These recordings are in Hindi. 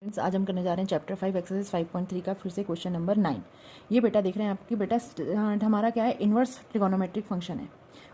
फ्रेंड्स आज हम करने जा रहे हैं चैप्टर 5 एक्सरसाइज 5.3 का फिर से क्वेश्चन नंबर 9। ये बेटा देख रहे हैं आपकी बेटा हमारा क्या है, इन्वर्स ट्रिगोनोमेट्रिक फंक्शन है।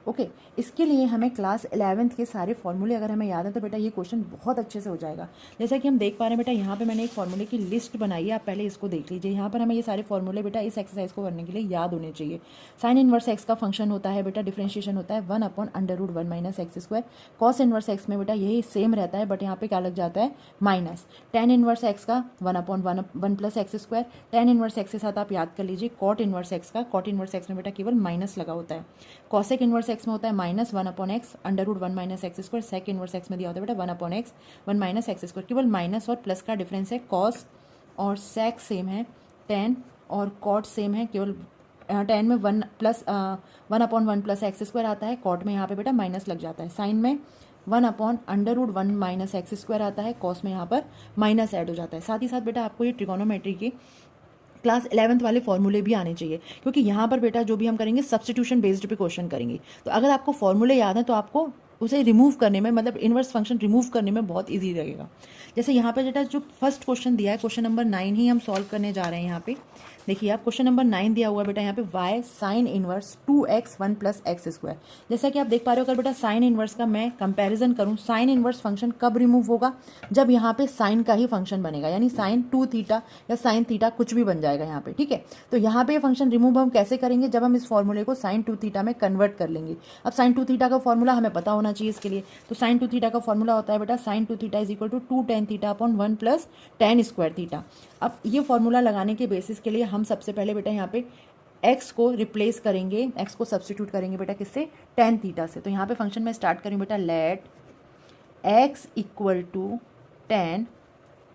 ओके, इसके लिए हमें क्लास 11th के सारे फॉर्मूले अगर हमें याद है तो बेटा ये क्वेश्चन बहुत अच्छे से हो जाएगा। जैसा कि हम देख पा रहे हैं बेटा, यहाँ पे मैंने एक फॉर्मूले की लिस्ट बनाई है, आप पहले इसको देख लीजिए। यहाँ पर हमें ये सारे फॉर्मूले बेटा इस एक्सरसाइज को करने के लिए याद होने चाहिए। साइन इनवर्स एक्स का फंक्शन होता है बेटा, डिफरेंशिएशन होता है 1/√1 - x²। कॉस इनवर्स एक्स में बेटा यही सेम रहता है, बट यहाँ पे क्या लग जाता है, माइनस। टेन इनवर्स एक्स का 1/1 + x²। टेन इनवर्स एक्स के साथ आप याद कर लीजिए कॉट इनवर्स एक्स का, कॉट इनवर्स एक्स में बेटा केवल माइनस लगा होता है। कॉसेक इनवर्स एक्स में होता है -1/x √1 - x²। Sec inverse x में दिया होता है बेटा 1/x 1 - x²। केवल माइनस और प्लस का डिफरेंस है। कॉस और सेक सेम है, टेन और कॉट सेम है, केवल टेन में 1/1 + x² आता है, कॉट में यहाँ पे बेटा माइनस लग जाता है। साइन में 1/√1 - x² आता है, कॉस में यहाँ पर माइनस ऐड हो जाता है। साथ ही साथ बेटा आपको ये ट्रिगोनोमेट्री की क्लास 11th वाले फॉर्मूले भी आने चाहिए, क्योंकि यहाँ पर बेटा जो भी हम करेंगे सब्स्टिट्यूशन बेस्ड पे क्वेश्चन करेंगे। तो अगर आपको फॉर्मूले याद है तो आपको उसे रिमूव करने में, मतलब इनवर्स फंक्शन रिमूव करने में बहुत इजी रहेगा। जैसे यहाँ पे बेटा जो फर्स्ट क्वेश्चन दिया है, क्वेश्चन नंबर 9 ही हम सॉल्व करने जा रहे हैं। यहाँ पे देखिए आप, क्वेश्चन नंबर 9 दिया हुआ है बेटा, यहाँ पे y sine inverse 2x 1 + x²। जैसा कि आप देख पा रहे हो, अगर बेटा साइन इनवर्स का मैं कंपैरिजन करूँ, साइन इनवर्स फंक्शन कब रिमूव होगा, जब यहाँ पे साइन का ही फंक्शन बनेगा, यानी साइन 2 थीटा या साइन थीटा कुछ भी बन जाएगा यहाँ पे, ठीक है। तो यहाँ पे फंक्शन रिमूव हम कैसे करेंगे, जब हम इस फॉर्मूले को साइन 2 थीटा में कन्वर्ट कर लेंगे। अब साइन 2 थीटा का फॉर्मूला हमें पता होना चाहिए इसके लिए। तो साइन 2 थीटा का फॉर्मूला होता है बेटा sign 2 theta = 2 tan θ/1 + tan² theta. अब ये फॉर्मूला लगाने के बेसिस के लिए हम सबसे पहले बेटा यहाँ पे x को रिप्लेस करेंगे, x को सब्स्टिट्यूट करेंगे बेटा किससे, tan थीटा से। तो यहाँ पे फंक्शन में स्टार्ट करें बेटा, let x = tan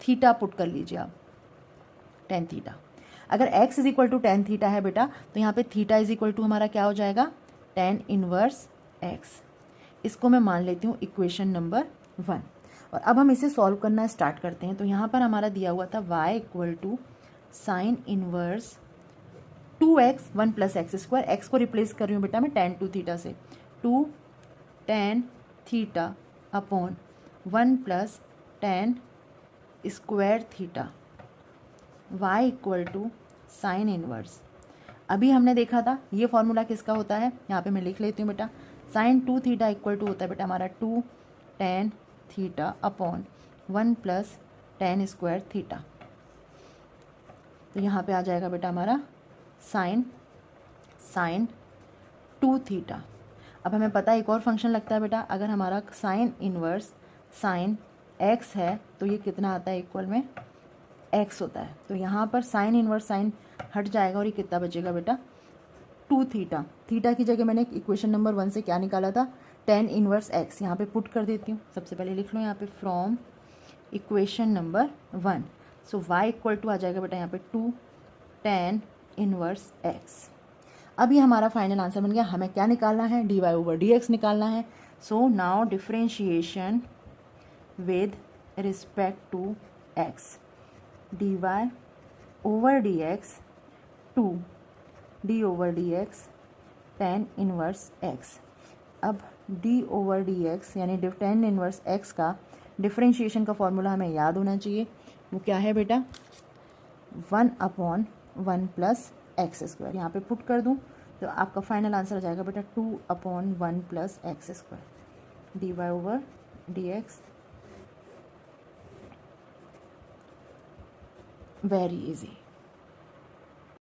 theta put कर लीजिए आप, tan थीटा। अगर x = tan थीटा है बेटा, तो यहाँ पे थीटा = हमारा क्या हो जाएगा, tan इनवर्स x। इसको मैं मान लेती हूँ इक्वेशन नंबर 1। और अब हम इसे सॉल्व करना स्टार्ट करते हैं। तो यहाँ पर हमारा दिया हुआ था y = sine inverse 2x 1 + x²। x को रिप्लेस कर रही हूँ बेटा मैं tan 2 थीटा से, 2 tan θ/1 + tan² theta. y = sine inverse, अभी हमने देखा था ये फॉर्मूला किसका होता है, यहाँ पे मैं लिख लेती हूँ बेटा, साइन 2 थीटा = होता है बेटा हमारा 2 tan θ/1 + tan² थीटा। तो यहाँ पे आ जाएगा बेटा हमारा साइन 2 थीटा। अब हमें पता है एक और फंक्शन लगता है बेटा, अगर हमारा साइन इनवर्स साइन x है तो ये कितना आता है, इक्वल में x होता है। तो यहाँ पर साइन इनवर्स साइन हट जाएगा और ये कितना बचेगा बेटा, 2 थीटा। थीटा की जगह मैंने इक्वेशन नंबर 1 से क्या निकाला था, tan इनवर्स x। यहाँ पे पुट कर देती हूँ, सबसे पहले लिख लो यहाँ पे from equation number 1। So y = आ जाएगा बेटा यहाँ पे 2 tan इनवर्स x। अब ये हमारा फाइनल आंसर बन गया। हमें क्या निकालना है, dy/dx निकालना है। So now differentiation with respect to x, dy/dx 2 d/dx tan inverse x। अब d/dx यानी tan इनवर्स x का डिफरेंशिएशन का फॉर्मूला हमें याद होना चाहिए। वो क्या है बेटा, 1/1 + x²। यहाँ पे पुट कर दूँ तो आपका फाइनल आंसर आ जाएगा बेटा 2/1 + x²। dy/dx very easy.